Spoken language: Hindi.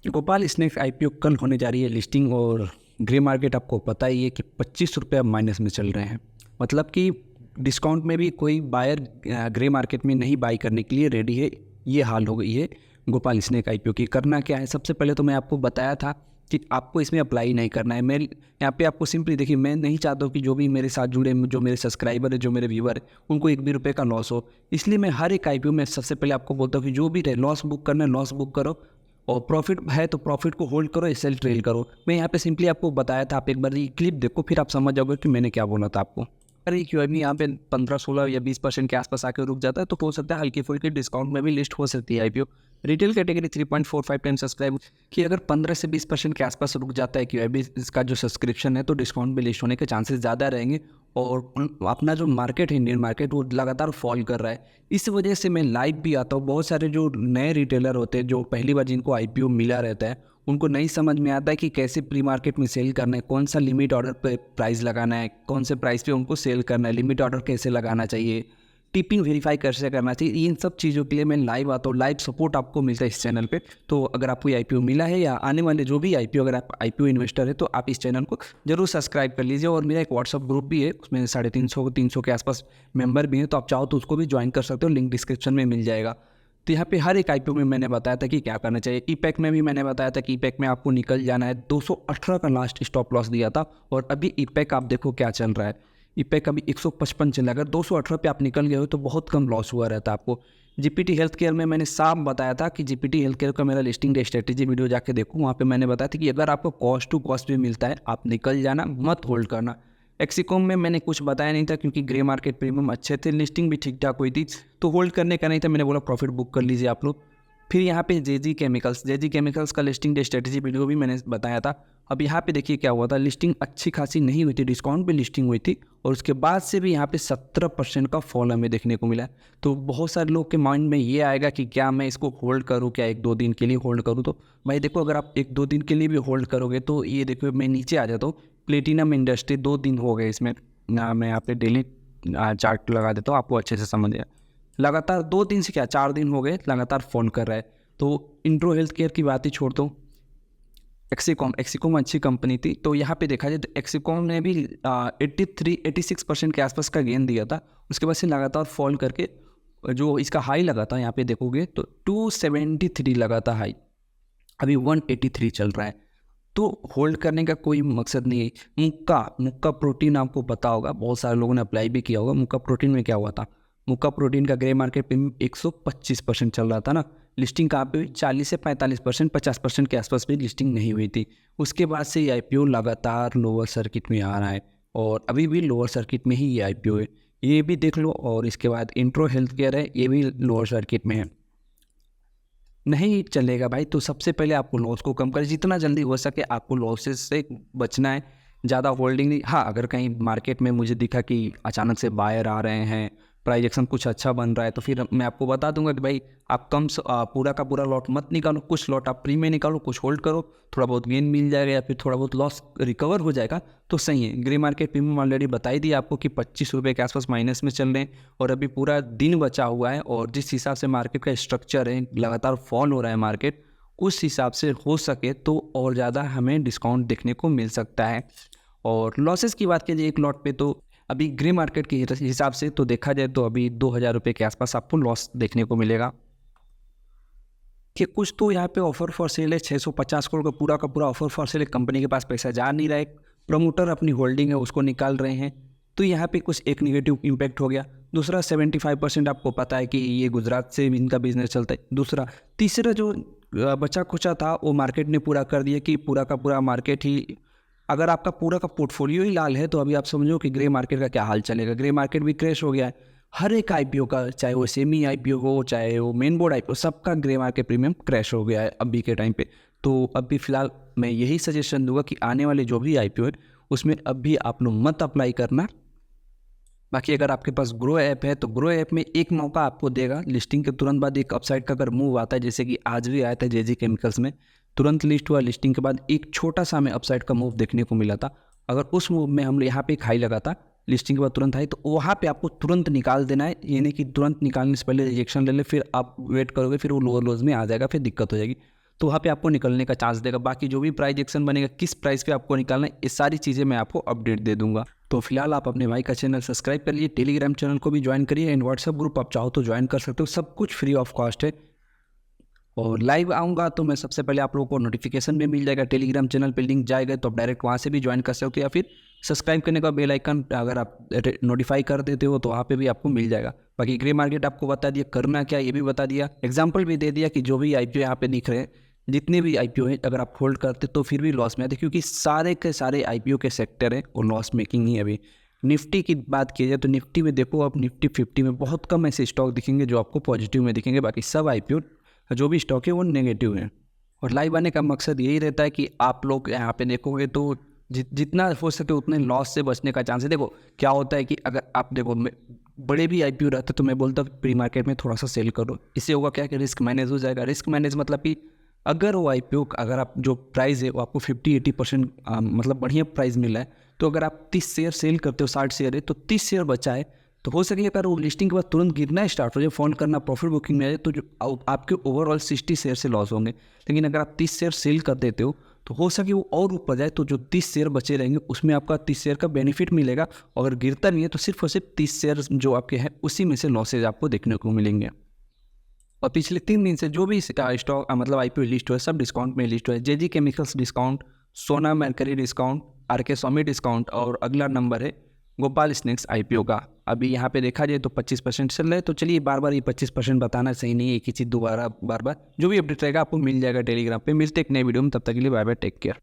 गोपाल स्नैक्स आईपीओ कल होने जा रही है लिस्टिंग। और ग्रे मार्केट आपको पता ही है कि 25 रुपये अब माइनस में चल रहे हैं। मतलब कि डिस्काउंट में भी कोई बायर ग्रे मार्केट में नहीं बाई करने के लिए रेडी है। ये हाल हो गई है गोपाल स्नैक आईपीओ की। करना क्या है, सबसे पहले तो मैं आपको बताया था कि आपको इसमें अप्लाई नहीं करना है। मेरी यहाँ पे आपको सिंपली देखिए, मैं नहीं चाहता हूँ कि जो भी मेरे साथ जुड़े, जो मेरे सब्सक्राइबर है, जो मेरे व्यूअर है, उनको एक भी रुपये का लॉस हो। इसलिए मैं हर एक आईपीओ में सबसे पहले आपको बोलता हूँ कि जो भी रहे, लॉस बुक करना है लॉस बुक करो, और प्रॉफिट है तो प्रॉफिट को होल्ड करो, सेल ट्रेल करो। मैं यहाँ पे सिंपली आपको बताया था, आप एक बार ये क्लिप देखो फिर आप समझ जाओगे कि मैंने क्या बोला था आपको। अरे क्यों अभी यहाँ पे 15-16 या 20% के आसपास आके रुक जाता है तो हो सकता है हल्की फुल्की डिस्काउंट में भी लिस्ट हो सकती है IPO. Retail category 3.45 time subscribe कि अगर 15 से 20% के आसपास रुक जाता है क्यों इसका जो सब्सक्रिप्शन है तो डिस्काउंट में लिस्ट होने के चांसेस ज़्यादा रहेंगे। और अपना जो मार्केट है, इंडियन मार्केट, वो लगातार फॉल कर रहा है। इस वजह से मैं लाइव भी आता हूँ। बहुत सारे जो नए रिटेलर होते हैं, जो पहली बार जिनको आईपीओ मिला रहता है, उनको नहीं समझ में आता है कि कैसे प्री मार्केट में सेल करना है, कौन सा लिमिट ऑर्डर पे प्राइस लगाना है, कौन से प्राइस पे उनको सेल करना है, लिमिट ऑर्डर कैसे लगाना चाहिए, टिपिंग वेरीफाई कैसे करना चाहिए। इन सब चीज़ों के लिए मैं लाइव आता हूँ। लाइव सपोर्ट आपको मिलता है इस चैनल पे। तो अगर आपको ये आईपीओ मिला है या आने वाले जो भी आईपीओ, अगर आप आईपीओ इन्वेस्टर है तो आप इस चैनल को जरूर सब्सक्राइब कर लीजिए। और मेरा एक व्हाट्सअप ग्रुप भी है, उसमें 350 के आसपास मेंबर भी हैं, तो आप चाहो तो उसको भी ज्वाइन कर सकते हो, लिंक डिस्क्रिप्शन में मिल जाएगा। तो यहाँ पे हर एक आईपीओ में मैंने बताया था कि क्या करना चाहिए। ईपैक में भी मैंने बताया था कि ईपैक में आपको निकल जाना है। 218 का लास्ट स्टॉप लॉस दिया था और अभी ईपैक आप देखो क्या चल रहा है। ईपैक अभी 155 चल रहा है। अगर 218 पे आप निकल गए हो तो बहुत कम लॉस हुआ रहता है आपको। जीपीटी हेल्थ केयर में मैंने साफ बताया था कि जीपीटी हेल्थ केयर का मेरा लिस्टिंग डे स्ट्रेटेजी वीडियो जाके देखो, वहाँ पे मैंने बताया था कि अगर आपको कॉस्ट टू कॉस्ट भी मिलता है आप निकल जाना, मत होल्ड करना। एक्सिकॉम में मैंने कुछ बताया नहीं था क्योंकि ग्रे मार्केट प्रीमियम अच्छे थे, लिस्टिंग भी ठीक ठाक हुई थी, तो होल्ड करने का नहीं था। मैंने बोला प्रॉफिट बुक कर लीजिए आप लोग। फिर यहाँ पे जेजी केमिकल्स का लिस्टिंग डे स्ट्रेटेजी वीडियो भी मैंने बताया था। अब यहाँ पे देखिए क्या हुआ था, लिस्टिंग अच्छी खासी नहीं हुई थी, डिस्काउंट पे लिस्टिंग हुई थी और उसके बाद से भी यहाँ पे 17% का फॉल हमें देखने को मिला। तो बहुत सारे लोग के माइंड में ये आएगा कि क्या मैं इसको होल्ड करूँ, क्या 1-2 दिन के लिए होल्ड करूँ। तो भाई देखो, अगर आप 1-2 दिन के लिए भी होल्ड करोगे तो ये देखो, मैं नीचे आ जाता हूँ। प्लेटिनम इंडस्ट्री 2 दिन हो गए इसमें ना, मैं यहाँ पे डेली चार्ट लगा देता हूँ, आपको अच्छे से समझ आए। लगातार 2 दिन से क्या 4 दिन हो गए लगातार फोन कर रहा है। तो इंट्रो हेल्थ केयर की बात ही छोड़ता हूँ। एक्सिकॉम अच्छी कंपनी थी, तो यहाँ पे देखा जाए तो एक्सिकॉम ने भी 86% के आसपास का गेन दिया था। उसके बाद से लगातार फॉल करके जो इसका हाई लगा था, यहाँ पे देखोगे तो 273 लगा था हाई, अभी 183 चल रहा है। तो होल्ड करने का कोई मकसद नहीं है। मुक्का प्रोटीन आपको पता होगा, बहुत सारे लोगों ने अप्लाई भी किया होगा। मुक्का प्रोटीन में क्या हुआ था, मुक्का प्रोटीन का ग्रे मार्केट पे 125% चल रहा था ना, लिस्टिंग कहाँ पे 40 से 45%, 50% के आसपास भी लिस्टिंग नहीं हुई थी। उसके बाद से ये आईपीओ लगातार लोअर सर्किट में आ रहा है और अभी भी लोअर सर्किट में ही ये आईपीओ है, ये भी देख लो। और इसके बाद इंट्रो हेल्थ केयर है, ये भी लोअर सर्किट में है। नहीं चलेगा भाई, तो सबसे पहले आपको लॉस को कम करें, जितना जल्दी हो सके आपको लॉसेस से बचना है। ज़्यादा होल्डिंग नहीं। हाँ, अगर कहीं मार्केट में मुझे दिखा कि अचानक से बायर आ रहे हैं, प्राइस एक्शन कुछ अच्छा बन रहा है, तो फिर मैं आपको बता दूंगा कि भाई आप पूरा का पूरा लॉट मत निकालो, कुछ लॉट आप प्री में निकालो, कुछ होल्ड करो, थोड़ा बहुत गेन मिल जाएगा या फिर थोड़ा बहुत लॉस रिकवर हो जाएगा तो सही है। ग्रे मार्केट प्रीमियम ऑलरेडी बता ही दिया आपको कि 25 रुपये के आसपास माइनस में चल रहे हैं और अभी पूरा दिन बचा हुआ है। और जिस हिसाब से मार्केट का स्ट्रक्चर है, लगातार फॉल हो रहा है मार्केट, उस हिसाब से हो सके तो और ज़्यादा हमें डिस्काउंट देखने को मिल सकता है। और लॉसेस की बात कीजिए एक लॉट पे, तो अभी ग्रे मार्केट के हिसाब से तो देखा जाए तो अभी 2,000 रुपये के आसपास आपको लॉस देखने को मिलेगा। कि कुछ तो यहाँ पे ऑफर फॉर सेल है, 650 करोड़ का पूरा ऑफर फॉर सेल है, कंपनी के पास पैसा जा नहीं रहा है, प्रमोटर अपनी होल्डिंग है उसको निकाल रहे हैं, तो यहाँ पे कुछ एक निगेटिव इम्पैक्ट हो गया। दूसरा 75% आपको पता है कि ये गुजरात से इनका बिजनेस चलता है। दूसरा तीसरा जो बचा खुचा था वो मार्केट ने पूरा कर दिया कि पूरा का पूरा मार्केट ही, अगर आपका पूरा का पोर्टफोलियो ही लाल है तो अभी आप समझो कि ग्रे मार्केट का क्या हाल चलेगा। ग्रे मार्केट भी क्रैश हो गया है। हर एक आईपीओ का, चाहे वो सेमी आईपीओ हो चाहे वो मेन बोर्ड आईपीओ, सबका ग्रे मार्केट प्रीमियम क्रैश हो गया है अभी के टाइम पे। तो अभी फिलहाल मैं यही सजेशन दूंगा कि आने वाले जो भी आईपीओ है उसमें अभी आप लोग मत अप्लाई करना। बाकी अगर आपके पास ग्रो ऐप है तो ग्रो ऐप में एक मौका आपको देगा, लिस्टिंग के तुरंत बाद एक अपसाइड का अगर मूव आता है, जैसे कि आज भी आया था जेजी केमिकल्स में, तुरंत लिस्ट हुआ, लिस्टिंग के बाद एक छोटा सा हमें अपसाइड का मूव देखने को मिला था। अगर उस मूव में हम यहाँ पे एक हाई लगा था, लिस्टिंग के बाद तुरंत हाई, तो वहाँ पे आपको तुरंत निकाल देना है। ये नहीं कि तुरंत निकालने से पहले रिजेक्शन ले ले, फिर आप वेट करोगे, फिर वो लोअर लोज में आ जाएगा, फिर दिक्कत हो जाएगी। तो वहाँ पे आपको निकलने का चांस देगा। बाकी जो भी प्राइस एक्शन बनेगा, किस प्राइस पे आपको निकालना है, ये सारी चीज़ें मैं आपको अपडेट दे दूंगा। तो फिलहाल आप अपने भाई का चैनल सब्सक्राइब कर लीजिए, टेलीग्राम चैनल को भी ज्वाइन करिए, एंड व्हाट्सअप ग्रुप आप चाहो तो ज्वाइन कर सकते हो, सब कुछ फ्री ऑफ कॉस्ट है। और लाइव आऊँगा तो मैं सबसे पहले आप लोगों को नोटिफिकेशन में मिल जाएगा, टेलीग्राम चैनल पे लिंक जाएगा तो आप डायरेक्ट वहाँ से भी ज्वाइन कर सकते हो, या फिर सब्सक्राइब करने का बेल आइकन अगर आप नोटिफाई कर देते हो तो वहाँ पे भी आपको मिल जाएगा। बाकी ग्रे मार्केट आपको बता दिया, करना क्या ये भी बता दिया, एग्जाम्पल भी दे दिया कि जो भी IPO यहाँ पे दिख रहे हैं, जितने भी IPO हैं, अगर आप होल्ड करते तो फिर भी लॉस में आते, क्योंकि सारे के सारे IPO के सेक्टर हैं और लॉस मेकिंग ही अभी। निफ्टी की बात की जाए तो निफ्टी में देखो, आप निफ्टी 50 में बहुत कम ऐसे स्टॉक दिखेंगे जो आपको पॉजिटिव में दिखेंगे, बाकी सब IPO जो भी स्टॉक है वो नेगेटिव है। और लाइव आने का मकसद यही रहता है कि आप लोग यहाँ पे देखोगे तो जितना हो सके उतने लॉस से बचने का चांस है। देखो क्या होता है कि अगर आप देखो बड़े भी IPO रहते तो मैं बोलता प्री मार्केट में थोड़ा सा सेल करो, इससे होगा क्या कि रिस्क मैनेज हो जाएगा। रिस्क मैनेज मतलब कि अगर वो IPO अगर आप जो प्राइस है वो आपको 50-80% मतलब बढ़िया प्राइस मिला है, तो अगर आप 30 शेयर सेल करते हो, 60 शेयर है तो 30 शेयर बचा है, तो हो सके अगर वो लिस्टिंग के बाद तुरंत गिरना स्टार्ट हो जाए, फोन करना प्रॉफिट बुकिंग में आ जाए, तो जो आपके ओवरऑल 60 शेयर से लॉस होंगे। लेकिन अगर आप 30 शेयर सेल कर देते हो तो हो सके वो और ऊपर जाए, तो जो 30 शेयर बचे रहेंगे उसमें आपका 30 शेयर का बेनिफिट मिलेगा। अगर गिरता नहीं है तो सिर्फ और सिर्फ 30 शेयर जो आपके हैं उसी में से लॉसेज आपको देखने को मिलेंगे। और पिछले 3 दिन से जो भी स्टॉक मतलब IPO लिस्ट हुआ है सब डिस्काउंट में लिस्ट हुआ है। JG केमिकल्स डिस्काउंट, सोना मर्करी डिस्काउंट, RK स्वामी डिस्काउंट, और अगला नंबर है गोपाल स्नैक्स IPO का। अभी यहाँ पे देखा जाए तो 25% चल रहा है। तो चलिए बार बार ये 25% बताना सही नहीं है, एक ही चीज़ दोबारा बार बार। जो भी अपडेट रहेगा आपको मिल जाएगा टेलीग्राम पे। मिलते एक नए वीडियो में, तब तक के लिए बाय बाय, टेक केयर।